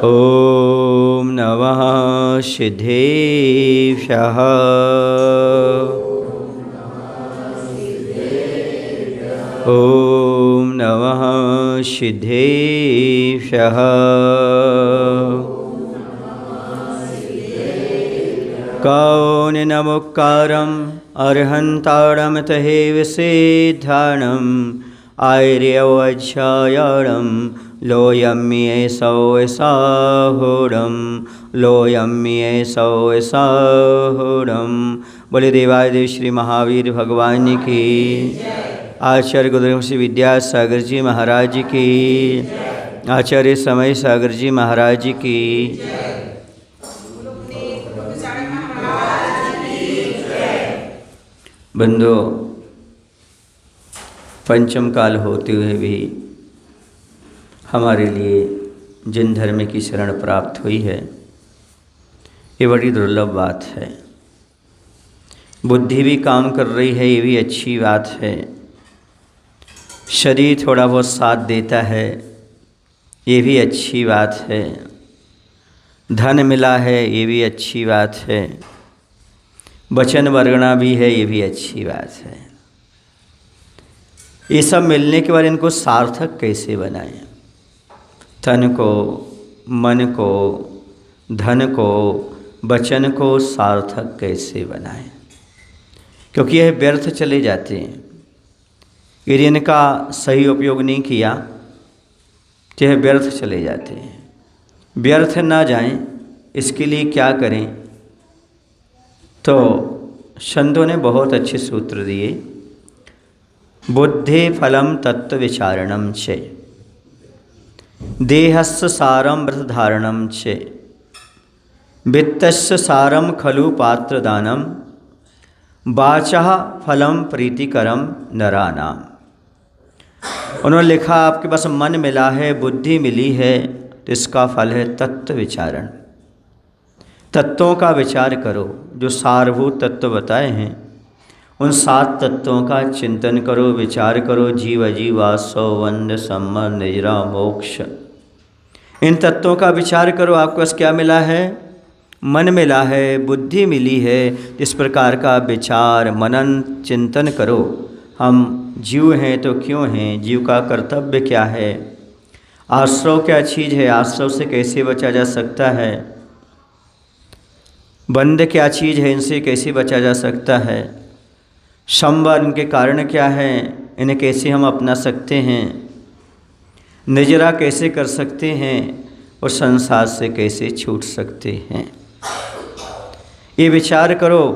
ॐ नमः सिद्धेभ्यः। ॐ नमः सिद्धेभ्यः। कौनिनमुक्कारम् अर्हन्तारं तहेव सिद्धानं आर्यवज्झायाणं लोयम्येषौसाहुरं लोयम्येषौसाहुरं। बोले देवादिदेव श्री महावीर भगवान की, आचार्य गुरुदेव विद्यासागर जी महाराज की, आचार्य समय सागर जी महाराज की। बंधो, पंचम काल होते हुए भी हमारे लिए जिन धर्म की शरण प्राप्त हुई है, ये बड़ी दुर्लभ बात है। बुद्धि भी काम कर रही है, ये भी अच्छी बात है। शरीर थोड़ा बहुत साथ देता है, ये भी अच्छी बात है। धन मिला है, ये भी अच्छी बात है। वचन वर्गना भी है, ये भी अच्छी बात है। ये सब मिलने के बाद इनको सार्थक कैसे बनाएं? तन को, मन को, धन को, वचन को सार्थक कैसे बनाएं? क्योंकि यह व्यर्थ चले जाते हैं। यदि इनका सही उपयोग नहीं किया तो यह व्यर्थ चले जाते हैं। व्यर्थ ना जाएं, इसके लिए क्या करें? तो संतों ने बहुत अच्छे सूत्र दिए। बुद्धि फलम तत्व विचारणम च, देहस्य सारम व्रतधारणम च, वित्तस्य सारम खलु पात्रदानम, वाचः फलम प्रीतिकरम नरानाम। उन्होंने लिखा, आपके पास मन मिला है, बुद्धि मिली है, तो इसका फल है तत्व विचारण। तत्वों का विचार करो। जो सारभूत तत्व बताए हैं, उन 7 तत्वों का चिंतन करो, विचार करो। जीव अजीवा सौवंद सम्मर निजरा मोक्ष, इन तत्वों का विचार करो। आपको पास क्या मिला है? मन मिला है, बुद्धि मिली है। इस प्रकार का विचार मनन चिंतन करो। हम जीव हैं तो क्यों हैं? जीव का कर्तव्य क्या है? आश्रव क्या चीज़ है? आश्रव से कैसे बचा जा सकता है? बंध क्या चीज़ है? इनसे कैसे बचा जा सकता है? संवर, इनके कारण क्या है? इन्हें कैसे हम अपना सकते हैं? निजरा कैसे कर सकते हैं? और संसार से कैसे छूट सकते हैं? ये विचार करो।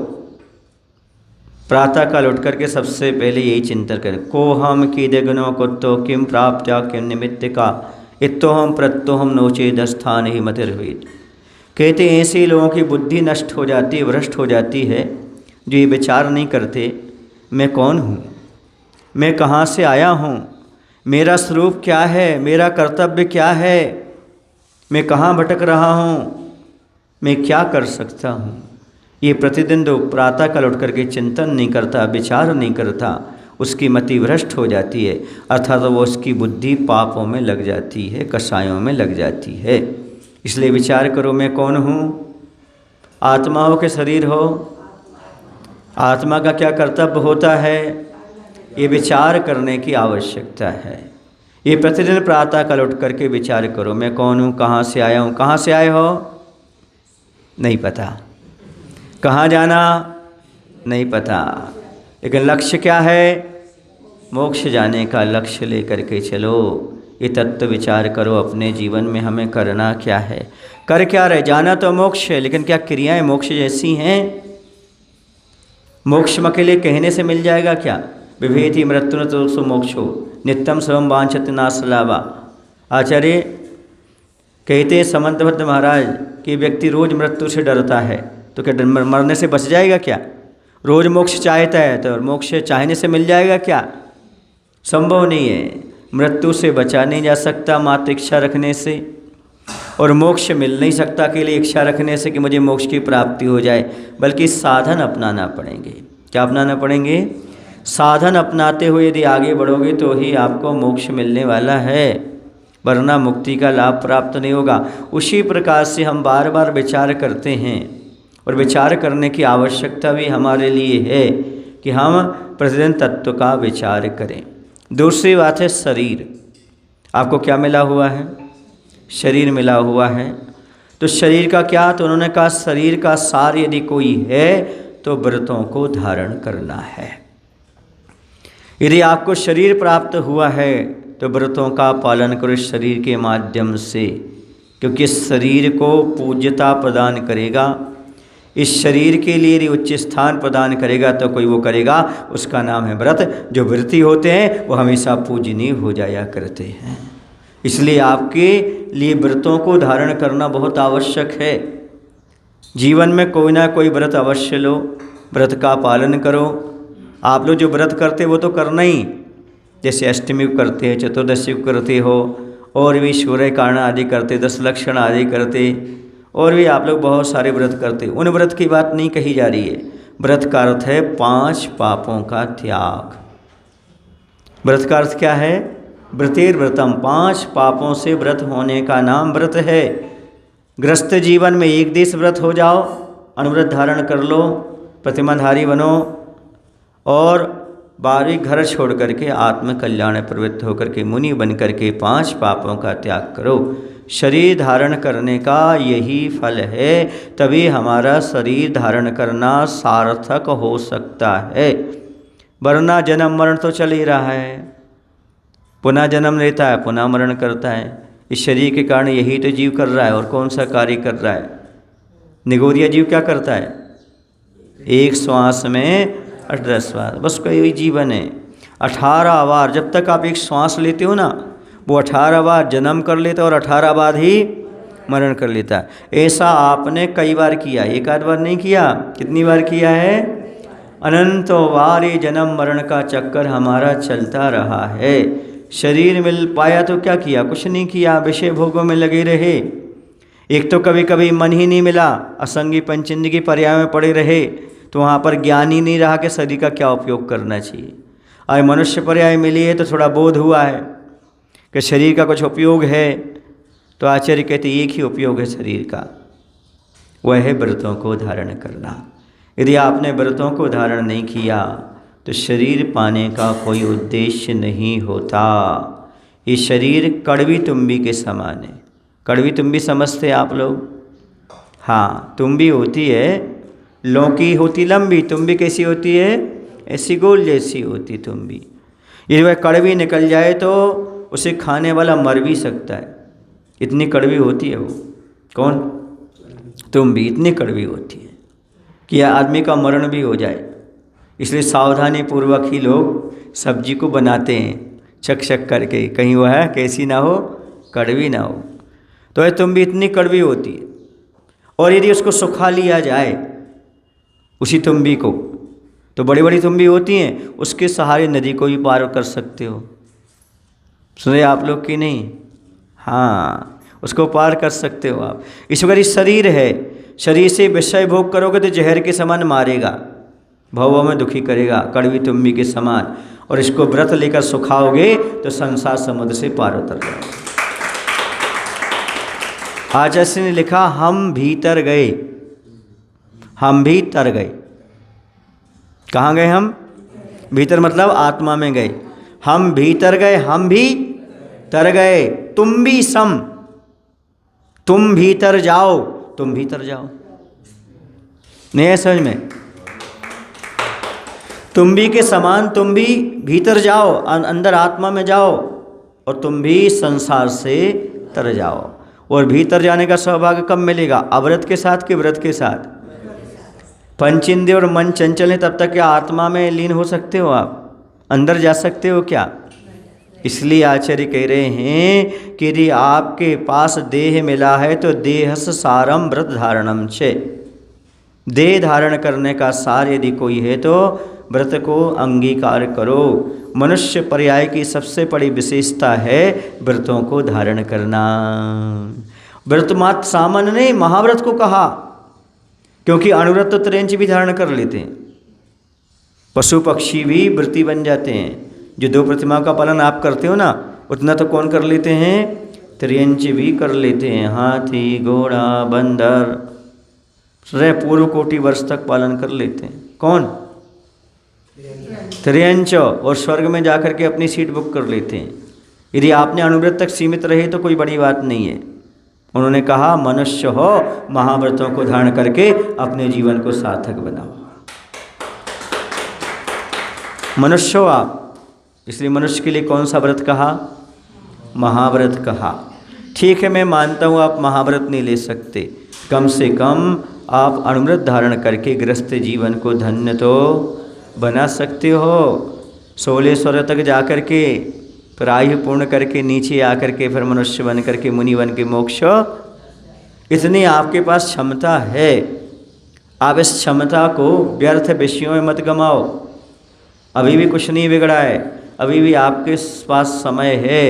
प्रातः काल उठ करके सबसे पहले यही चिंतन करें। को हम कीदग्नो कुत्तो किम प्राप्त्या किम निमित्तिका इत्तोहम प्रत्योहम नोचेदस्थान ही मतिर्वेद। कहते हैं ऐसे लोगों की बुद्धि नष्ट हो जाती है, भ्रष्ट हो जाती है, जो ये विचार नहीं करते मैं कौन हूँ, मैं कहाँ से आया हूँ, मेरा स्वरूप क्या है, मेरा कर्तव्य क्या है, मैं कहाँ भटक रहा हूँ, मैं क्या कर सकता हूँ। ये प्रतिदिन जो प्रातः काल उठ करके चिंतन नहीं करता, विचार नहीं करता, उसकी मति भ्रष्ट हो जाती है। अर्थात वो उसकी बुद्धि पापों में लग जाती है, कषायों में लग जाती है। इसलिए विचार करो, मैं कौन हूँ? आत्मा हो के शरीर हो? आत्मा का क्या कर्तव्य होता है? ये विचार करने की आवश्यकता है। ये प्रतिदिन प्रातः काल उठ करके विचार करो, मैं कौन हूँ, कहाँ से आया हूँ। कहाँ से आए हो? नहीं पता। कहाँ जाना? नहीं पता। लेकिन लक्ष्य क्या है? मोक्ष जाने का लक्ष्य लेकर के चलो। ये तत्व विचार करो, अपने जीवन में हमें करना क्या है, कर क्या रहे। जाना तो मोक्ष है, लेकिन क्या क्रियाएं मोक्ष जैसी हैं? मोक्ष अकेले कहने से मिल जाएगा क्या? विभेति मृत्यु तो मोक्षो नित्यम सर्वम वांछति नाशलाभा। आचार्य कहते हैं समंतभद्र महाराज कि व्यक्ति रोज मृत्यु से डरता है, तो क्या मरने से बच जाएगा क्या? रोज मोक्ष चाहता है तो मोक्ष चाहने से मिल जाएगा क्या? संभव नहीं है। मृत्यु से बचा नहीं जा सकता मात्र इच्छा रखने से, और मोक्ष मिल नहीं सकता अकेले इच्छा रखने से कि मुझे मोक्ष की प्राप्ति हो जाए, बल्कि साधन अपनाना पड़ेंगे। क्या अपनाना पड़ेंगे? साधन अपनाते हुए यदि आगे बढ़ोगे तो ही आपको मोक्ष मिलने वाला है। वरना मुक्ति का लाभ प्राप्त नहीं होगा। उसी प्रकार से हम बार बार विचार करते हैं और विचार करने की आवश्यकता भी हमारे लिए है कि हम प्रतिदिन तत्व का विचार करें। दूसरी बात है शरीर। आपको क्या मिला हुआ है? शरीर मिला हुआ है। तो शरीर का क्या? तो उन्होंने कहा शरीर का सार यदि कोई है तो व्रतों को धारण करना है। यदि आपको शरीर प्राप्त हुआ है तो व्रतों का पालन करो इस शरीर के माध्यम से, क्योंकि इस शरीर को पूज्यता प्रदान करेगा। इस शरीर के लिए यदि उच्च स्थान प्रदान करेगा तो कोई वो करेगा, उसका नाम है व्रत। जो व्रती होते हैं वो हमेशा पूजनीय हो जाया करते हैं। इसलिए आपके लिए व्रतों को धारण करना बहुत आवश्यक है। जीवन में कोई ना कोई व्रत अवश्य लो, व्रत का पालन करो। आप लोग जो व्रत करते वो तो करना ही, जैसे अष्टमी को करते हैं, चतुर्दशी को करते हो, और भी सूर्य कारण आदि करते, 10 लक्षण आदि करते, और भी आप लोग बहुत सारे व्रत करते। उन व्रत की बात नहीं कही जा रही है। व्रत का अर्थ है 5 पापों का त्याग। व्रत का अर्थ क्या है? व्रतेर व्रतम, 5 पापों से व्रत होने का नाम व्रत है। गृहस्थ जीवन में एक देश व्रत हो जाओ, अनुव्रत धारण कर लो, प्रतिमाधारी बनो, और बाहरी घर छोड़ करके आत्म कल्याण प्रवृत्त होकर के मुनि बन करके 5 पापों का त्याग करो। शरीर धारण करने का यही फल है, तभी हमारा शरीर धारण करना सार्थक हो सकता है। वरना जन्म मरण तो चल ही रहा है, पुनः जन्म लेता है, पुनः मरण करता है। इस शरीर के कारण यही तो जीव कर रहा है, और कौन सा कार्य कर रहा है? निगोरिया जीव क्या करता है? एक श्वास में 18 श्वास, बस का यही जीवन है। 18 बार, जब तक आप एक श्वास लेते हो ना, वो 18 बार जन्म कर लेता है और 18 बार ही मरण कर लेता है। ऐसा आपने कई बार किया, एक आध बार नहीं किया। कितनी बार किया है? अनंतों बार ये जन्म मरण का चक्कर हमारा चलता रहा है। शरीर मिल पाया तो क्या किया? कुछ नहीं किया, विषय भोगों में लगे रहे। एक तो कभी कभी मन ही नहीं मिला, असंगी पंचेंद्रिय पर्याय में पड़े रहे, तो वहाँ पर ज्ञान ही नहीं रहा कि शरीर का क्या उपयोग करना चाहिए। और मनुष्य पर्याय मिली है तो थोड़ा बोध हुआ है कि शरीर का कुछ उपयोग है। तो आचार्य कहते एक ही उपयोग है शरीर का, वह है व्रतों को धारण करना। यदि आपने व्रतों को धारण नहीं किया तो शरीर पाने का कोई उद्देश्य नहीं होता। ये शरीर कड़वी तुम्बी के समान है। कड़वी तुम्बी समझते आप लोग? हाँ, तुम्बी होती है, लौकी होती लंबी, तुम्बी कैसी होती है? ऐसी गोल जैसी होती तुम्बी। यदि वह कड़वी निकल जाए तो उसे खाने वाला मर भी सकता है, इतनी कड़वी होती है वो। कौन? तुम्बी इतनी कड़वी होती है कि आदमी का मरण भी हो जाए। इसलिए सावधानी पूर्वक ही लोग सब्जी को बनाते हैं, चक चक करके, कहीं वह है कैसी ना हो, कड़वी ना हो। तो यह तुम्बी इतनी कड़वी होती है, और यदि उसको सुखा लिया जाए उसी तुम्बी को, तो बड़ी बड़ी तुम्बी होती हैं, उसके सहारे नदी को भी पार कर सकते हो। सुने आप लोग कि नहीं? हाँ, उसको पार कर सकते हो आप। इस प्रकार ये शरीर है, शरीर से विषय भोग करोगे तो जहर के समान मारेगा, भव में दुखी करेगा, कड़वी तुम्बी के समान। और इसको व्रत लेकर सुखाओगे तो संसार समुद्र से पार उतर जाओगे। आचार्य ने लिखा, हम भीतर गए, हम भी तर गए। कहाँ गए हम? भीतर मतलब आत्मा में गए। हम भीतर गए, हम भी तर गए। तुम भी सम, तुम भीतर जाओ, तुम भीतर जाओ। नहीं है समझ में? तुम भी के समान तुम भी भीतर जाओ, अंदर आत्मा में जाओ, और तुम भी संसार से तर जाओ। और भीतर जाने का सौभाग्य कब मिलेगा? अव्रत के साथ कि व्रत के साथ? पंचेंद्रिय और मन चंचल है, तब तक क्या आत्मा में लीन हो सकते हो आप? अंदर जा सकते हो क्या? इसलिए आचार्य कह रहे हैं कि यदि आपके पास देह मिला है तो देहस सारम व्रत धारणम छे। देह धारण करने का सार यदि कोई है तो व्रत को अंगीकार करो। मनुष्य पर्याय की सबसे बड़ी विशेषता है व्रतों को धारण करना। व्रत मात्र सामान्य नहीं, महाव्रत को कहा, क्योंकि अनुव्रत तो त्रेंच भी धारण कर लेते हैं, पशु पक्षी भी व्रती बन जाते हैं। जो 2 प्रतिमाओं का पालन आप करते हो ना, उतना तो कौन कर लेते हैं? त्रियंच भी कर लेते हैं, हाथी घोड़ा बंदर पूर्व कोटि वर्ष तक पालन कर लेते हैं। कौन? त्रियंच। और स्वर्ग में जाकर के अपनी सीट बुक कर लेते हैं। यदि आपने अनुव्रत तक सीमित रहे तो कोई बड़ी बात नहीं है। उन्होंने कहा मनुष्य हो, महाव्रतों को धारण करके अपने जीवन को सार्थक बनाओ। मनुष्य हो आप, इसलिए मनुष्य के लिए कौन सा व्रत कहा? महाव्रत कहा। ठीक है, मैं मानता हूँ आप महाव्रत नहीं ले सकते, कम से कम आप अनुव्रत धारण करके गृहस्थ जीवन को धन्य तो बना सकते हो। 16 स्वर तक जाकर के फिर आयु पूर्ण करके नीचे आकर के फिर मनुष्य बन करके मुनि बन के मोक्ष, इतनी आपके पास क्षमता है। आप इस क्षमता को व्यर्थ विषयों में मत गमाओ। अभी भी कुछ नहीं बिगड़ा है, अभी भी आपके पास समय है।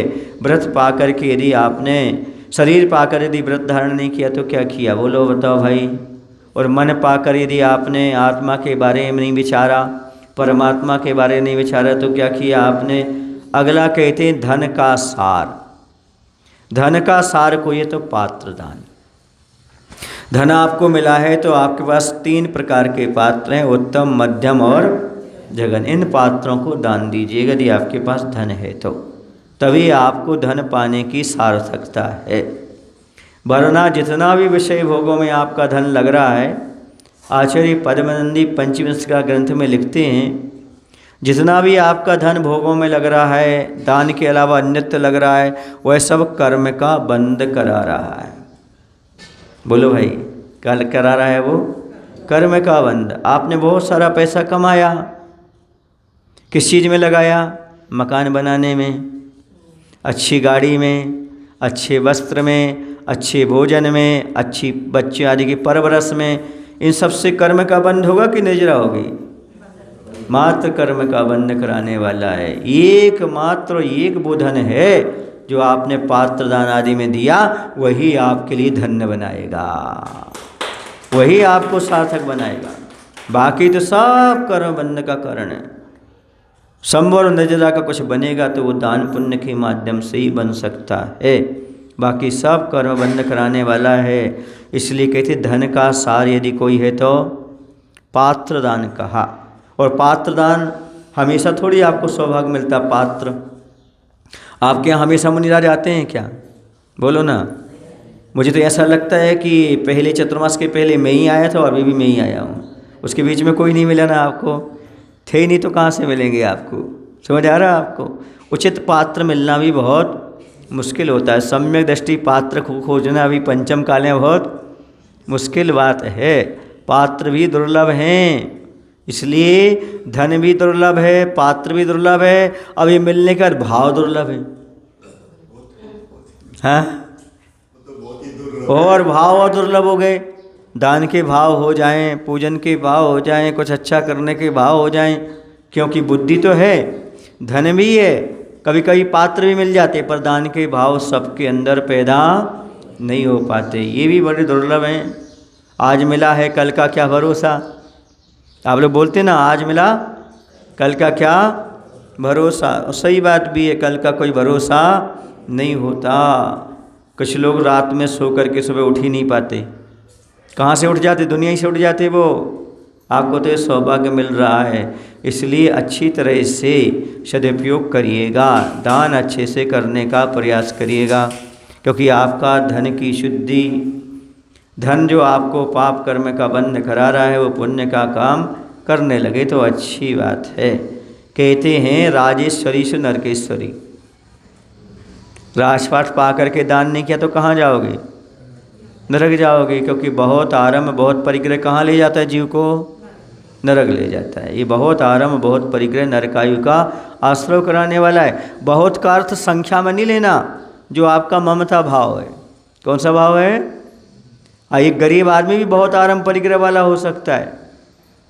व्रत पाकर के यदि आपने शरीर पाकर यदि व्रत धारण नहीं किया तो क्या किया, बोलो बताओ भाई। और मन पाकर यदि आपने आत्मा के बारे में नहीं विचारा, परमात्मा के बारे में नहीं विचारा तो क्या किया आपने। अगला कहते हैं धन का सार। धन का सार को ये तो पात्र दान। धन आपको मिला है तो आपके पास 3 प्रकार के पात्र हैं, उत्तम मध्यम और जघन। इन पात्रों को दान दीजिएगा यदि आपके पास धन है तो, तभी आपको धन पाने की सार्थकता है। वरना जितना भी विषय भोगों में आपका धन लग रहा है, आचार्य पद्मनंदी पंचमस्का ग्रंथ में लिखते हैं, जितना भी आपका धन भोगों में लग रहा है, दान के अलावा अन्यत्र लग रहा है, वह सब कर्म का बंध करा रहा है। बोलो भाई, क्या करा रहा है वो? कर्म का बंध। आपने बहुत सारा पैसा कमाया, किस चीज़ में लगाया? मकान बनाने में, अच्छी गाड़ी में, अच्छे वस्त्र में, अच्छे भोजन में, अच्छी बच्चे आदि की परवरिश में। इन सब से कर्म का बंध होगा कि निर्जरा होगी? मात्र कर्म का बंध कराने वाला है। एकमात्र एक वो धन है जो आपने पात्र दान आदि में दिया, वही आपके लिए धन्य बनाएगा, वही आपको सार्थक बनाएगा। बाकी तो सब कर्म बंध का कारण है। संवर निर्जरा का कुछ बनेगा तो वो दान पुण्य के माध्यम से ही बन सकता है, बाकी सब कर्म बंध कराने वाला है। इसलिए कहते धन का सार यदि कोई है तो पात्र दान कहा। और पात्र दान हमेशा थोड़ी आपको सौभाग्य मिलता। पात्र आपके यहाँ हमेशा मुनिराज आते हैं क्या? बोलो ना। मुझे तो ऐसा लगता है कि पहले चतुर्मास के पहले मैं ही आया था और अभी भी मैं ही आया हूँ, उसके बीच में कोई नहीं मिला ना आपको। थे ही नहीं तो कहाँ से मिलेंगे आपको? समझ आ रहा है आपको? उचित पात्र मिलना भी बहुत मुश्किल होता है। सम्यक दृष्टि पात्र को खोजना भी पंचम काल में बहुत मुश्किल बात है। पात्र भी दुर्लभ हैं, इसलिए धन भी दुर्लभ है, पात्र भी दुर्लभ है, अभी मिलने का भाव दुर्लभ है। हाँ, और भाव और दुर्लभ हो गए। दान के भाव हो जाएं, पूजन के भाव हो जाएं, कुछ अच्छा करने के भाव हो जाएं, क्योंकि बुद्धि तो है, धन भी है, कभी कभी पात्र भी मिल जाते, पर दान के भाव सबके अंदर पैदा नहीं हो पाते। ये भी बड़े दुर्लभ हैं। आज मिला है, कल का क्या भरोसा। आप लोग बोलते ना, आज मिला कल का क्या भरोसा। सही बात भी है, कल का कोई भरोसा नहीं होता। कुछ लोग रात में सो करके सुबह उठ ही नहीं पाते। कहाँ से उठ जाते? दुनिया ही से उठ जाते वो। आपको तो ये सौभाग्य मिल रहा है, इसलिए अच्छी तरह से सदुपयोग करिएगा, दान अच्छे से करने का प्रयास करिएगा, क्योंकि आपका धन की शुद्धि, धन जो आपको पाप कर्म का बंध करा रहा है, वो पुण्य का काम करने लगे तो अच्छी बात है। कहते हैं राजेश्वरी से नरकेश्वरी। राजपाट पा करके दान नहीं किया तो कहाँ जाओगे? नरक जाओगे, क्योंकि बहुत आरंभ बहुत परिग्रह कहाँ ले जाता है जीव को? नरक ले जाता है। ये बहुत आरंभ बहुत परिग्रह नरकायु का आश्रय कराने वाला है। बहुत का अर्थ संख्या में नहीं लेना, जो आपका ममता भाव है। कौन सा भाव है? एक गरीब आदमी भी बहुत आरंभ परिग्रह वाला हो सकता है।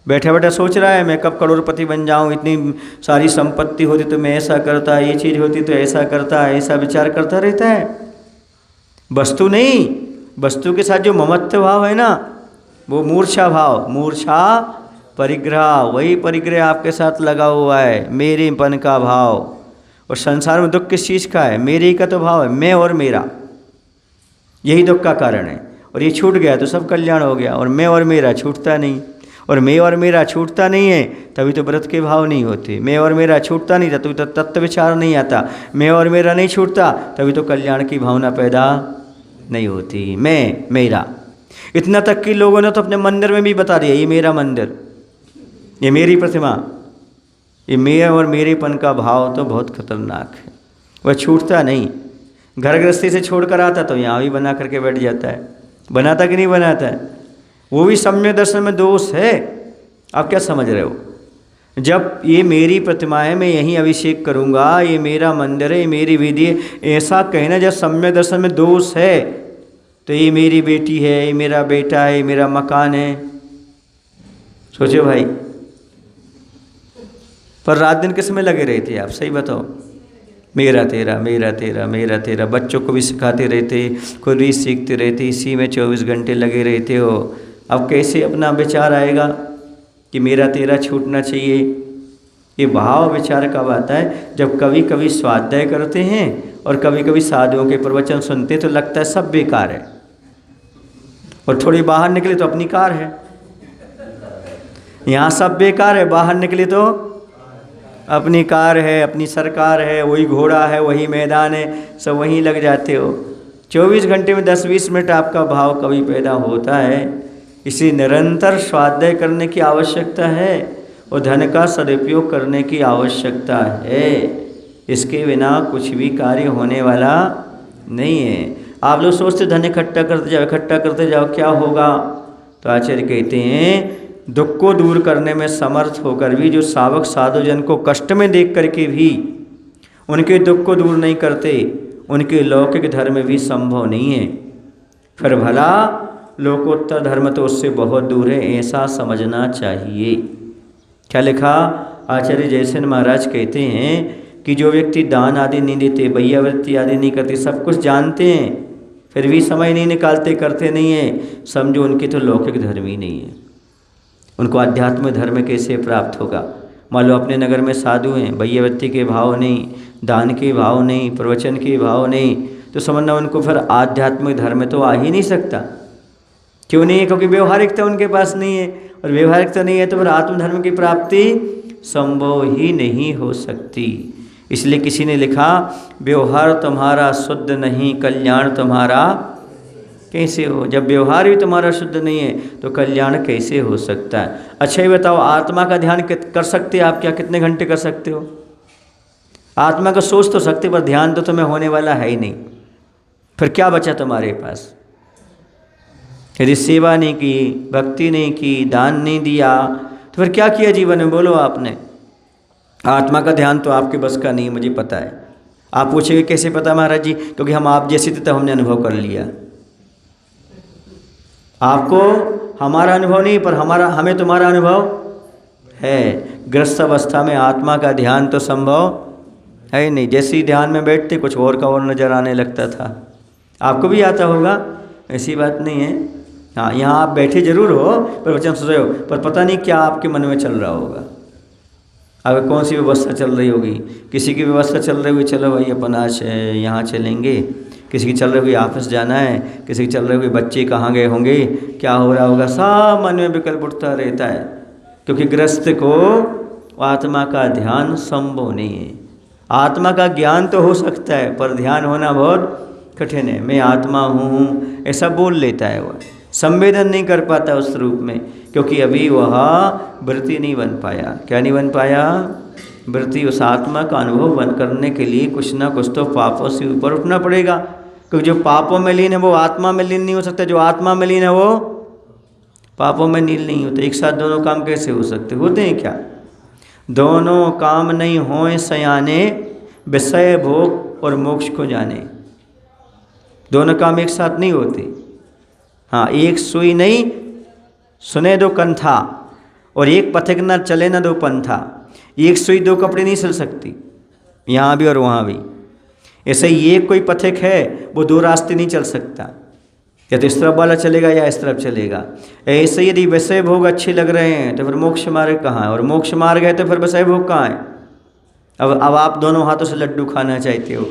बैठे बैठे सोच रहा है मैं कब करोड़पति बन जाऊं, इतनी सारी संपत्ति होती तो मैं ऐसा करता, ये चीज़ होती तो ऐसा करता, ऐसा विचार करता रहता है। वस्तु नहीं, वस्तु के साथ जो ममत्व भाव है ना, वो मूर्छा भाव, मूर्छा परिग्रह, वही परिग्रह आपके साथ लगा हुआ है, मेरेपन का भाव। और संसार में दुख किस चीज़ का है? मेरे का तो भाव है, मैं और मेरा। यही दुख का कारण है। और ये छूट गया तो सब कल्याण हो गया। और मैं और मेरा छूटता नहीं, और मैं और मेरा छूटता नहीं है तभी तो व्रत के भाव नहीं होते। मैं और मेरा छूटता नहीं था तभी तो तत्व विचार नहीं आता। मैं और मेरा नहीं छूटता तभी तो कल्याण की भावना पैदा नहीं होती। मैं मेरा, इतना तक कि लोगों ने तो अपने मंदिर में भी बता दिया, ये मेरा मंदिर, ये मेरी प्रतिमा। ये मेरा और मेरेपन का भाव तो बहुत खतरनाक है, वह छूटता नहीं। घर गृहस्थी से छोड़ कर आता तो यहाँ भी बना करके बैठ जाता है। बनाता कि नहीं बनाता है? वो भी सम्यक दर्शन में दोष है। आप क्या समझ रहे हो? जब ये मेरी प्रतिमा है, मैं यहीं अभिषेक करूँगा, ये मेरा मंदिर है, ये मेरी विधि है, ऐसा कहना जब सम्यक दर्शन में दोष है तो ये मेरी बेटी है, ये मेरा बेटा है, ये मेरा मकान है। सोचो भाई, पर रात दिन किस में लगे रहते आप? सही बताओ। मेरा तेरा, मेरा तेरा, मेरा तेरा। बच्चों को भी सिखाते रहते, खुद भी सीखते रहते, इसी में 24 घंटे लगे रहते हो। अब कैसे अपना विचार आएगा कि मेरा तेरा छूटना चाहिए? ये भाव विचार कब आता है? जब कभी कभी स्वाध्याय करते हैं और कभी कभी साधुओं के प्रवचन सुनते तो लगता है सब बेकार है, और थोड़ी बाहर निकले तो अपनी कार है। यहाँ सब बेकार है, बाहर निकले तो अपनी कार है, अपनी सरकार है, वही घोड़ा है, वही मैदान है, सब वहीं लग जाते हो। 24 घंटे में 10-20 मिनट आपका भाव कभी पैदा होता है। इसी निरंतर स्वाध्याय करने की आवश्यकता है और धन का सदुपयोग करने की आवश्यकता है। इसके बिना कुछ भी कार्य होने वाला नहीं है। आप लोग सोचते धन इकट्ठा करते जाओ, इकट्ठा करते जाओ, क्या होगा? तो आचार्य कहते हैं दुख को दूर करने में समर्थ होकर भी जो सावक साधुजन को कष्ट में देख करके भी उनके दुख को दूर नहीं करते, उनके लौकिक धर्म भी संभव नहीं है। फिर भला लोकोत्तर धर्म तो उससे बहुत दूर है, ऐसा समझना चाहिए। क्या लिखा? आचार्य जयसेन महाराज कहते हैं कि जो व्यक्ति दान आदि नहीं देते, बैयावृत्ति आदि नहीं करते, सब कुछ जानते हैं फिर भी समय नहीं निकालते, करते नहीं हैं, समझो उनके तो लौकिक धर्म ही नहीं है। उनको आध्यात्म धर्म कैसे प्राप्त होगा? मान लो अपने नगर में साधु हैं, बैयावृत्ति के भाव नहीं, दान के भाव नहीं, प्रवचन के भाव नहीं, तो समझना उनको फिर आध्यात्मिक धर्म तो आ ही नहीं सकता। क्यों नहीं है? क्योंकि व्यवहारिकता उनके पास नहीं है, और व्यवहारिकता नहीं है तो फिर आत्मधर्म की प्राप्ति संभव ही नहीं हो सकती। इसलिए किसी ने लिखा, व्यवहार तुम्हारा शुद्ध नहीं, कल्याण तुम्हारा कैसे हो? जब व्यवहार भी तुम्हारा शुद्ध नहीं है तो कल्याण कैसे हो सकता है? अच्छा ये बताओ, आत्मा का ध्यान कर सकते आप क्या? कितने घंटे कर सकते हो? आत्मा का सोच तो सकते, पर ध्यान तो तुम्हें होने वाला है ही नहीं। फिर क्या बचा तुम्हारे पास? यदि सेवा नहीं की, भक्ति नहीं की, दान नहीं दिया, तो फिर क्या किया जीवन में? बोलो आपने। आत्मा का ध्यान तो आपके बस का नहीं, मुझे पता है। आप पूछेंगे कैसे पता महाराज जी? क्योंकि हम आप जैसे थे तब हमने अनुभव कर लिया। आपको हमारा अनुभव नहीं, पर हमें तुम्हारा अनुभव है। ग्रस्त अवस्था में आत्मा का ध्यान तो संभव है नहीं। जैसे ही ध्यान में बैठते कुछ और का और नज़र आने लगता था। आपको भी आता होगा, ऐसी बात नहीं है। हाँ, यहाँ आप बैठे जरूर हो, पर वचन सुन रहे हो, पर पता नहीं क्या आपके मन में चल रहा होगा। अगर कौन सी व्यवस्था चल रही होगी? किसी की व्यवस्था चल रही हुई, चलो भाई अपन आज यहाँ चलेंगे। किसी की चल रही हुई ऑफिस जाना है, किसी की चल रही हुई बच्चे कहाँ गए होंगे, क्या हो रहा होगा, सब मन में विकल्प उठता रहता है। क्योंकि गृहस्थ को आत्मा का ध्यान संभव नहीं है। आत्मा का ज्ञान तो हो सकता है, पर ध्यान होना बहुत कठिन है। मैं आत्मा हूँ ऐसा बोल लेता है, वह संवेदन नहीं कर पाता उस रूप में, क्योंकि अभी वह वृत्ति नहीं बन पाया। क्या नहीं बन पाया? वृत्ति। उस आत्मा का अनुभव बन करने के लिए कुछ ना कुछ तो पापों से ऊपर उठना पड़ेगा, क्योंकि जो पापों में लीन है वो आत्मा में लीन नहीं हो सकता, जो आत्मा में लीन है वो पापों में लीन नहीं होते। एक साथ दोनों काम कैसे हो सकते? होते हैं क्या? दोनों काम नहीं होए सयाने, विषय भोग और मोक्ष को जाने। दोनों काम एक साथ नहीं होते। हाँ, एक सुई नहीं सुने दो कंथा, और एक पथिक न चले न दो पंथा। एक सुई दो कपड़े नहीं सिल सकती, यहाँ भी और वहाँ भी। ऐसे ही एक कोई पथिक है, वो दो रास्ते नहीं चल सकता, या तो इस तरफ वाला चलेगा या इस तरफ चलेगा। ऐसे यदि विषय भोग अच्छे लग रहे हैं तो फिर मोक्ष मार्ग कहाँ है, और मोक्ष मार्ग है तो फिर विषय भोग कहाँ है? अब आप दोनों हाथों से लड्डू खाना चाहते हो,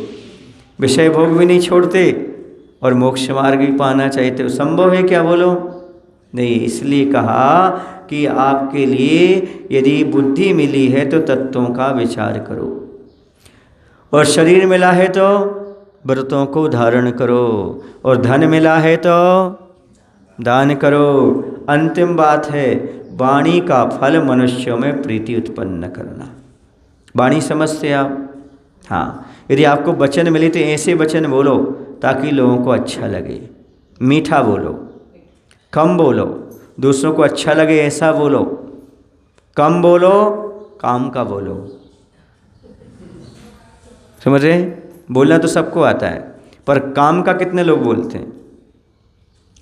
विषय भोग भी नहीं छोड़ते और मोक्ष मार्ग भी पाना चाहते हो, संभव है क्या बोलो? नहीं। इसलिए कहा कि आपके लिए यदि बुद्धि मिली है तो तत्वों का विचार करो, और शरीर मिला है तो व्रतों को धारण करो, और धन मिला है तो दान करो। अंतिम बात है, वाणी का फल मनुष्यों में प्रीति उत्पन्न करना। वाणी समझते आप? हाँ, यदि आपको वचन मिले तो ऐसे वचन बोलो ताकि लोगों को अच्छा लगे। मीठा बोलो, कम बोलो, दूसरों को अच्छा लगे ऐसा बोलो। कम बोलो, काम का बोलो। समझ रहे? बोलना तो सबको आता है, पर काम का कितने लोग बोलते हैं?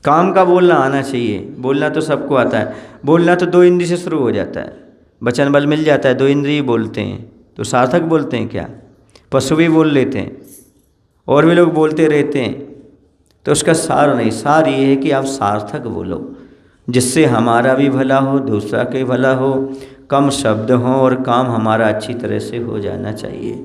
काम का बोलना आना चाहिए। बोलना तो सबको आता है। बोलना तो 2 इंद्री से शुरू हो जाता है। वचन बल मिल जाता है, 2 इंद्री बोलते हैं तो सार्थक बोलते हैं क्या? पशु भी बोल लेते हैं, और भी लोग बोलते रहते हैं। तो उसका सार नहीं, सार ये है कि आप सार्थक बोलो, जिससे हमारा भी भला हो, दूसरा के भला हो, कम शब्द हों और काम हमारा अच्छी तरह से हो जाना चाहिए।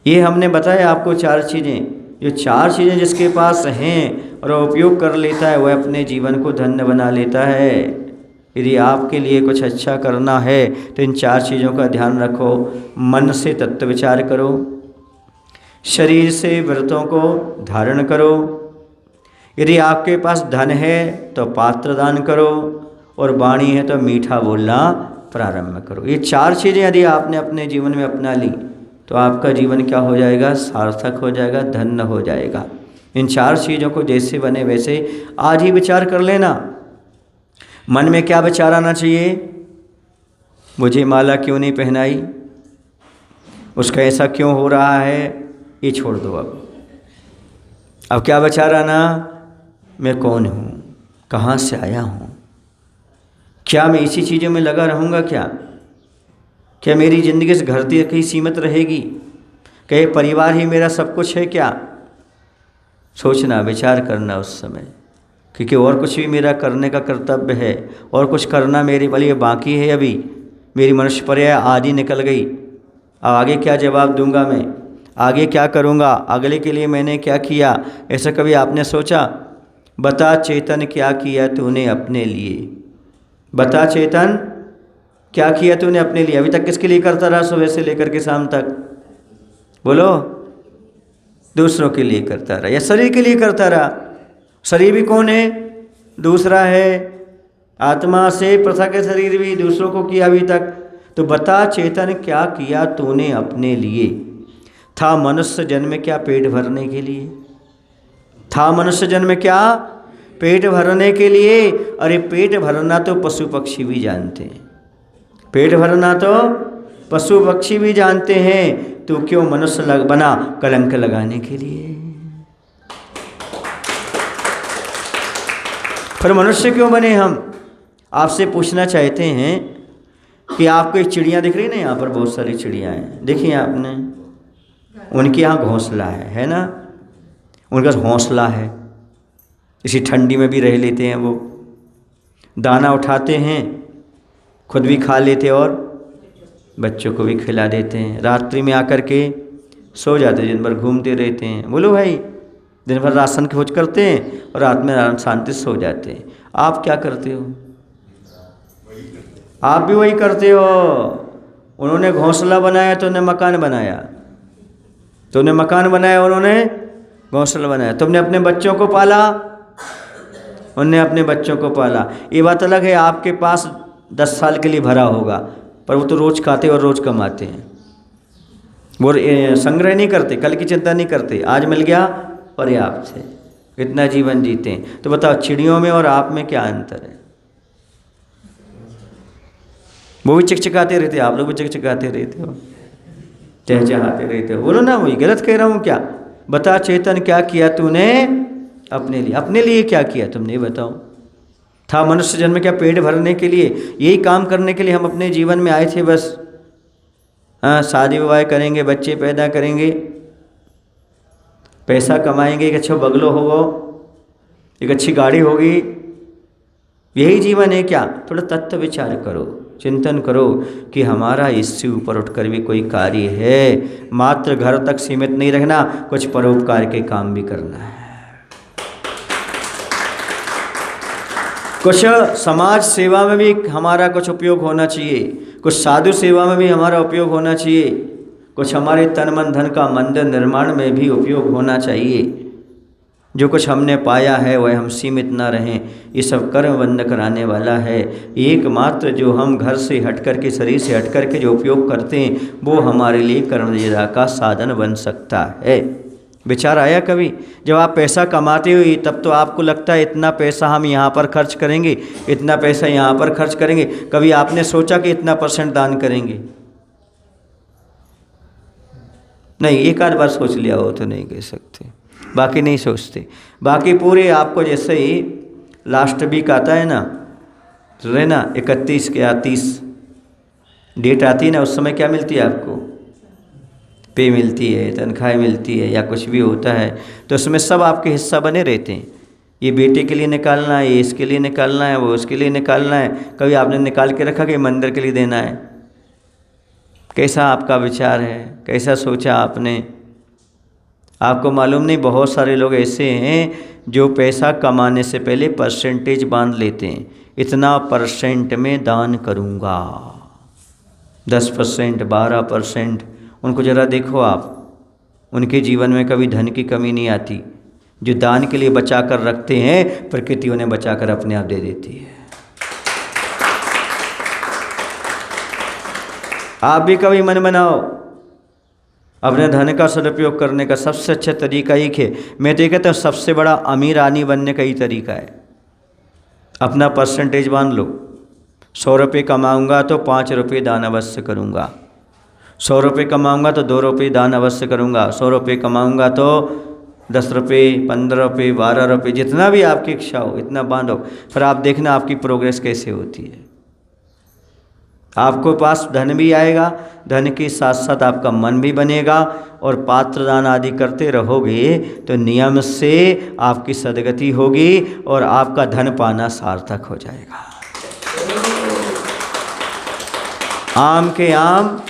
ये हमने बताया आपको 4 चीज़ें। ये 4 चीज़ें जिसके पास हैं और उपयोग कर लेता है वह अपने जीवन को धन्य बना लेता है। यदि आपके लिए कुछ अच्छा करना है तो इन 4 चीज़ों का ध्यान रखो। मन से तत्व विचार करो, शरीर से व्रतों को धारण करो, यदि आपके पास धन है तो पात्र दान करो, और वाणी है तो मीठा बोलना प्रारंभ करो। ये 4 चीज़ें यदि आपने अपने जीवन में अपना ली तो आपका जीवन क्या हो जाएगा? सार्थक हो जाएगा, धन्य हो जाएगा। इन 4 चीज़ों को जैसे बने वैसे आज ही विचार कर लेना। मन में क्या विचार आना चाहिए? मुझे माला क्यों नहीं पहनाई, उसका ऐसा क्यों हो रहा है, ये छोड़ दो। अब क्या विचार आना? मैं कौन हूँ, कहाँ से आया हूँ, क्या मैं इसी चीज़ों में लगा रहूँगा? क्या मेरी ज़िंदगी इस घर तक ही सीमित रहेगी? क्या ये परिवार ही मेरा सब कुछ है क्या? सोचना, विचार करना उस समय, क्योंकि और कुछ भी मेरा करने का कर्तव्य है, और कुछ करना मेरे लिए बाकी है। अभी मेरी मनुष्य पर्याय आदि निकल गई, अब आगे क्या जवाब दूंगा मैं, आगे क्या करूंगा, अगले के लिए मैंने क्या किया? ऐसा कभी आपने सोचा? बता चेतन क्या किया तूने अपने लिए? बता चेतन क्या किया तूने अपने लिए? अभी तक किसके लिए करता रहा सुबह से लेकर के शाम तक? बोलो। दूसरों के लिए करता रहा या शरीर के लिए करता रहा? शरीर भी कौन है? दूसरा है। आत्मा से पृथक है शरीर भी, दूसरों को किया अभी तक। तो बता चेतन क्या किया तूने अपने लिए? था मनुष्य जन्म क्या पेट भरने के लिए? था मनुष्य जन्म क्या पेट भरने के लिए? अरे पेट भरना तो पशु पक्षी भी जानते हैं, पेट भरना तो पशु पक्षी भी जानते हैं, तो क्यों मनुष्य बना कलंक लगाने के लिए? फिर मनुष्य क्यों बने हम? आपसे पूछना चाहते हैं कि आपको एक चिड़िया दिख रही ना, यहाँ पर बहुत सारी चिड़िया हैं, देखिए आपने, उनके यहाँ घोंसला है ना? उनका हौसला है, इसी ठंडी में भी रह लेते हैं। वो दाना उठाते हैं, खुद भी खा लेते और बच्चों को भी खिला देते हैं। रात्रि में आकर के सो जाते, दिन भर घूमते रहते हैं। बोलो भाई, दिन भर राशन की खोज करते हैं और रात में आराम शांति से सो जाते हैं। आप क्या करते हो? आप भी वही करते हो। उन्होंने घोंसला बनाया तो उन्होंने मकान बनाया, तुमने मकान बनाया, उन्होंने घोंसला बनाया। तुमने अपने बच्चों को पाला, उन्होंने अपने बच्चों को पाला। ये बात अलग है, आपके पास 10 साल के लिए भरा होगा, पर वो तो रोज़ खाते और रोज़ कमाते हैं। वो संग्रह नहीं करते, कल की चिंता नहीं करते, आज मिल गया पर्याप्त है, इतना जीवन जीते हैं। तो बताओ, चिड़ियों में और आप में क्या अंतर है? वो भी चिकचिकाते रहते, आप लोग भी चिकचिकाते रहते हो, चहचहाते रहते हो। बोलो ना, वही गलत कह रहा हूँ क्या? बता चेतन क्या किया तूने अपने लिए? अपने लिए क्या किया तुमने, बताओ। था मनुष्य जन्म क्या पेट भरने के लिए? यही काम करने के लिए हम अपने जीवन में आए थे बस। हाँ, शादी विवाह करेंगे, बच्चे पैदा करेंगे, पैसा कमाएंगे, एक अच्छा बंगलो होगा, एक अच्छी गाड़ी होगी, यही जीवन है क्या? थोड़ा तत्व विचार करो, चिंतन करो कि हमारा इससे ऊपर उठकर भी कोई कार्य है। मात्र घर तक सीमित नहीं रखना, कुछ परोपकार के काम भी करना है। कुछ समाज सेवा में भी हमारा कुछ उपयोग होना चाहिए, कुछ साधु सेवा में भी हमारा उपयोग होना चाहिए, कुछ हमारे तन मन धन का मंदिर निर्माण में भी उपयोग होना चाहिए। जो कुछ हमने पाया है वह हम सीमित ना रहें, ये सब कर्म बंध कराने वाला है। एकमात्र जो हम घर से हट कर के, शरीर से हट कर के जो उपयोग करते हैं वो हमारे लिए कर्मयोद्धा का साधन बन सकता है। विचार आया कभी जब आप पैसा कमाते हो तब तो आपको लगता है इतना पैसा हम यहाँ पर खर्च करेंगे, इतना पैसा यहाँ पर खर्च करेंगे। कभी आपने सोचा कि इतना % दान करेंगे? नहीं, एक आध बार सोच लिया हो तो नहीं कह सकते, बाकी नहीं सोचते। बाकी पूरे आपको जैसे ही लास्ट वीक आता है ना, है ना, 31 के 30 डेट आती है ना, उस समय क्या मिलती है आपको? पे मिलती है, तनख्वाह मिलती है या कुछ भी होता है, तो उसमें सब आपके हिस्सा बने रहते हैं। ये बेटे के लिए निकालना है, ये इसके लिए निकालना है, वो उसके लिए निकालना है। कभी आपने निकाल के रखा कि मंदिर के लिए देना है? कैसा आपका विचार है, कैसा सोचा आपने? आपको मालूम नहीं, बहुत सारे लोग ऐसे हैं जो पैसा कमाने से पहले % बांध लेते हैं। इतना % में दान करूँगा, 10%, 12%। उनको ज़रा देखो आप, उनके जीवन में कभी धन की कमी नहीं आती। जो दान के लिए बचा कर रखते हैं, प्रकृति उन्हें बचा कर अपने आप दे देती है। आप भी कभी मन बनाओ, अपने धन का सदुपयोग करने का सबसे अच्छा तरीका एक है। मैं तो ये कहता हूँ सबसे बड़ा अमीर आदमी बनने का ही तरीका है। अपना % बांध लो। 100 रुपये कमाऊँगा तो 5 रुपये दान अवश्य करूँगा, 100 रुपये कमाऊँगा तो 2 रुपये दान अवश्य करूँगा, 100 रुपये कमाऊँगा तो 10 रुपये, 15 रुपये, 12 रुपये, जितना भी आपकी इच्छा हो इतना बांधो। फिर आप देखना आपकी प्रोग्रेस कैसे होती है। आपको पास धन भी आएगा, धन के साथ साथ आपका मन भी बनेगा, और पात्र दान आदि करते रहोगे तो नियम से आपकी सदगति होगी और आपका धन पाना सार्थक हो जाएगा। आम के आम,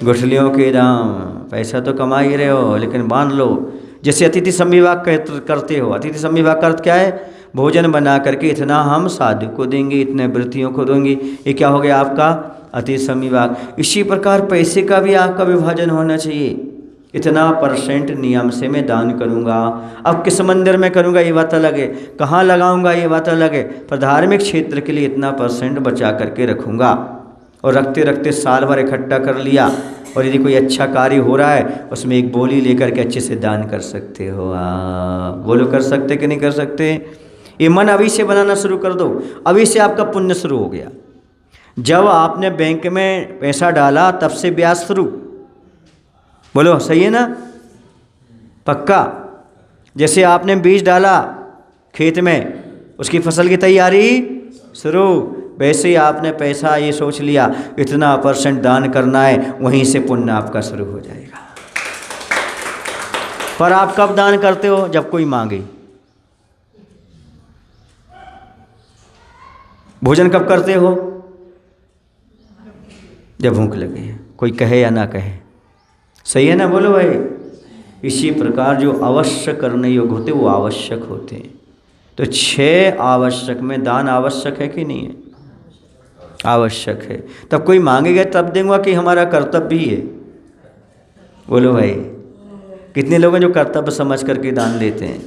गुठलियों के दाम। पैसा तो कमा ही रहे हो लेकिन बांध लो। जैसे अतिथि संविभाग करते हो। अतिथि संविभाग का अर्थ क्या है? भोजन बना करके इतना हम साधु को देंगे, इतने व्रतियों को देंगे। ये क्या हो गया आपका? अतिथि संविभाग। इसी प्रकार पैसे का भी आपका विभाजन होना चाहिए। इतना % नियम से मैं दान करूँगा। अब किस मंदिर में करूँगा ये बात अलग है, कहाँ लगाऊँगा ये बात अलग है, पर धार्मिक क्षेत्र के लिए इतना % बचा करके रखूँगा। और रखते रखते साल भर इकट्ठा कर लिया, और यदि कोई अच्छा कार्य हो रहा है उसमें एक बोली लेकर के अच्छे से दान कर सकते हो। बोलो, कर सकते कि नहीं कर सकते? ये मन अभी से बनाना शुरू कर दो, अभी से आपका पुण्य शुरू हो गया। जब आपने बैंक में पैसा डाला तब से ब्याज शुरू। बोलो, सही है ना? पक्का। जैसे आपने बीज डाला खेत में, उसकी फसल की तैयारी शुरू, वैसे ही आपने पैसा ये सोच लिया इतना % दान करना है, वहीं से पुण्य आपका शुरू हो जाएगा। पर आप कब दान करते हो? जब कोई मांगे। भोजन कब करते हो? जब भूख लगे, कोई कहे या ना कहे। सही है ना? बोलो भाई। इसी प्रकार जो अवश्य करने योग्य होते वो आवश्यक होते हैं। तो 6 आवश्यक में दान आवश्यक है कि नहीं है? आवश्यक है। तब कोई मांगेगा तब देंगे कि हमारा कर्तव्य ही है। बोलो भाई, कितने लोग हैं जो कर्तव्य समझ करके दान देते हैं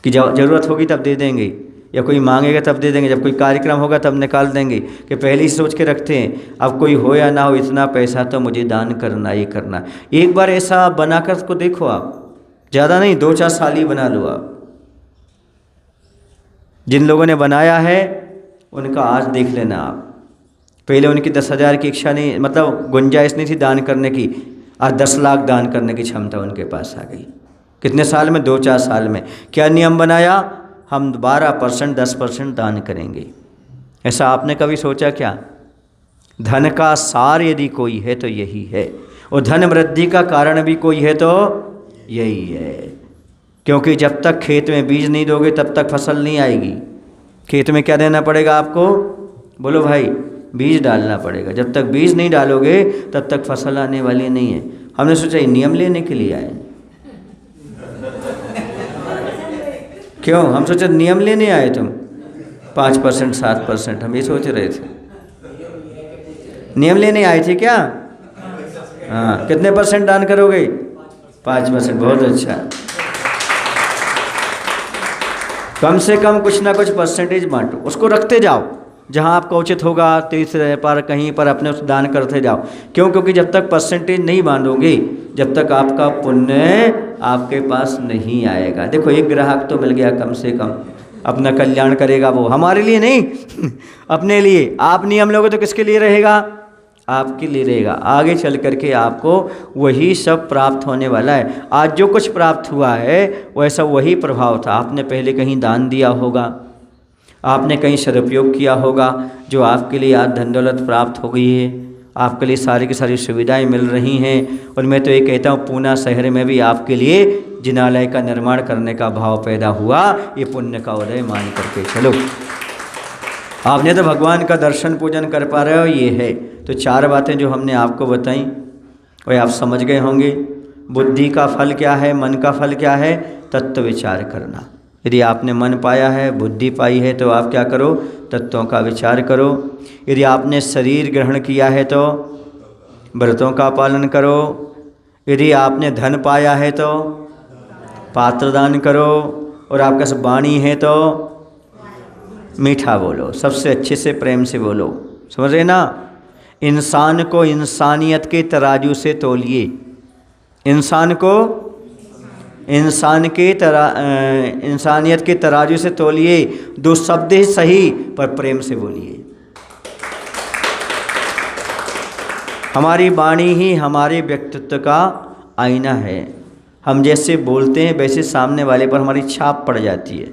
कि जब ज़रूरत होगी तब दे देंगे, या कोई मांगेगा तब दे देंगे, जब कोई कार्यक्रम होगा तब निकाल देंगे, कि पहले ही सोच के रखते हैं अब कोई हो या ना हो इतना पैसा तो मुझे दान करना ही करना। एक बार ऐसा बनाकर उसको देखो आप, ज़्यादा नहीं 2-4 साल ही बना लो आप। जिन लोगों ने बनाया है उनका आज देख लेना आप। पहले उनकी 10,000 की इच्छा नहीं, मतलब गुंजाइश नहीं थी दान करने की, आज 10 लाख दान करने की क्षमता उनके पास आ गई। कितने साल में? 2-4 साल में। क्या नियम बनाया? हम 12%, 10% दान करेंगे। ऐसा आपने कभी सोचा क्या? धन का सार यदि कोई है तो यही है, और धन वृद्धि का कारण भी कोई है तो यही है। क्योंकि जब तक खेत में बीज नहीं दोगे तब तक फसल नहीं आएगी। खेत में क्या देना पड़ेगा आपको? बोलो भाई, बीज डालना पड़ेगा। जब तक बीज नहीं डालोगे तब तक फसल आने वाली नहीं है। हमने सोचा ये नियम लेने के लिए आए, क्यों? हम सोचे नियम लेने आए तुम 5% 7%, हम ये सोच रहे थे। नियम लेने आए थे क्या? हाँ, कितने % दान करोगे? 5%। बहुत अच्छा। कम से कम कुछ ना कुछ % बांटो, उसको रखते जाओ, जहाँ आपका उचित होगा तीर्थ पर कहीं पर अपने उस दान करते जाओ। क्यों? क्योंकि जब तक % नहीं बांधोगे, जब तक आपका पुण्य आपके पास नहीं आएगा। देखो, एक ग्राहक तो मिल गया कम से कम, अपना कल्याण करेगा वो, हमारे लिए नहीं अपने लिए। आप नियम लोगे तो किसके लिए रहेगा? आपके लिए रहेगा। आगे चल करके आपको वही सब प्राप्त होने वाला है। आज जो कुछ प्राप्त हुआ है वैसा वही प्रभाव था। आपने पहले कहीं दान दिया होगा, आपने कहीं सदुपयोग किया होगा, जो आपके लिए आज धन दौलत प्राप्त हो गई है, आपके लिए सारी की सारी सुविधाएं मिल रही हैं। और मैं तो ये कहता हूँ, पूना शहर में भी आपके लिए जिनालय का निर्माण करने का भाव पैदा हुआ। ये पुण्य का उदय मान करके चलो। आपने तो भगवान का दर्शन पूजन कर पा रहे हो, ये है। तो 4 बातें जो हमने आपको बताई वह आप समझ गए होंगे। बुद्धि का फल क्या है, मन का फल क्या है? तत्व विचार करना। यदि आपने मन पाया है, बुद्धि पाई है, तो आप क्या करो? तत्वों का विचार करो। यदि आपने शरीर ग्रहण किया है तो व्रतों का पालन करो। यदि आपने धन पाया है तो पात्रदान करो। और आपके पास वाणी है तो मीठा बोलो, सबसे अच्छे से प्रेम से बोलो। समझ रहे ना? इंसान को इंसानियत के तराजू से तौलिए। इंसान को इंसानियत के तराजू से तौलिए। 2 शब्द ही सही, पर प्रेम से बोलिए। हमारी वाणी ही हमारे व्यक्तित्व का आईना है। हम जैसे बोलते हैं वैसे सामने वाले पर हमारी छाप पड़ जाती है।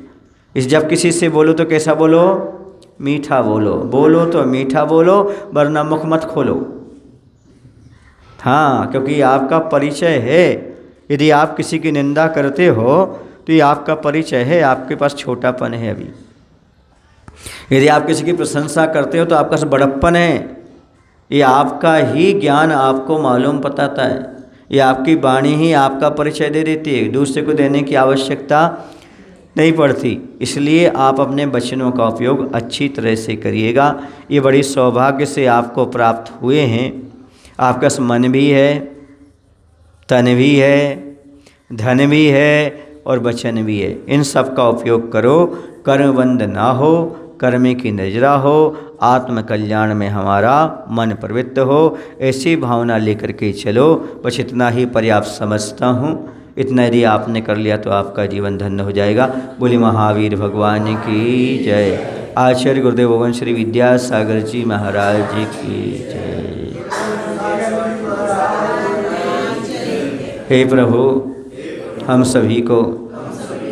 जब किसी से बोलो तो कैसा बोलो? मीठा बोलो। बोलो तो मीठा बोलो, वरना मुख मत खोलो। हाँ, क्योंकि आपका परिचय है। यदि आप किसी की निंदा करते हो तो ये आपका परिचय है, आपके पास छोटापन है। अभी यदि आप किसी की प्रशंसा करते हो तो आपका बड़प्पन है। ये आपका ही ज्ञान आपको मालूम बताता है। ये आपकी वाणी ही आपका परिचय दे देती है, दूसरे को देने की आवश्यकता नहीं पड़ती। इसलिए आप अपने वचनों का उपयोग अच्छी तरह से करिएगा। ये बड़ी सौभाग्य से आपको प्राप्त हुए हैं। आपका मन भी है, तन भी है, धन भी है और वचन भी है। इन सब का उपयोग करो। कर्मबंध ना हो, कर्म की नजरा हो, आत्म कल्याण में हमारा मन प्रवृत्त हो। ऐसी भावना लेकर के चलो। बस इतना ही पर्याप्त समझता हूँ। इतना यदि आपने कर लिया तो आपका जीवन धन्य हो जाएगा। बोले महावीर भगवान की जय। आचार्य गुरुदेव भगवान श्री विद्यासागर जी महाराज जी की जय। हे प्रभु, हम सभी को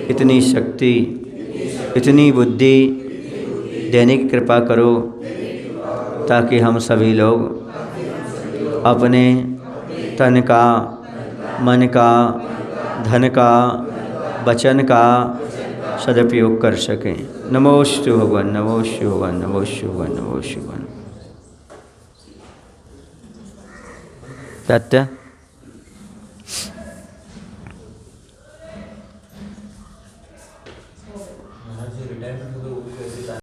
इतनी शक्ति, इतनी बुद्धि देने की कृपा करो, ताकि हम सभी लोग अपने तन का, मन का, धन का, वचन का सदुपयोग कर सकें। नमो शिवाय भगवान, नमो शिवाय, नमो शिवाय, नमो शिवाय। सत्य।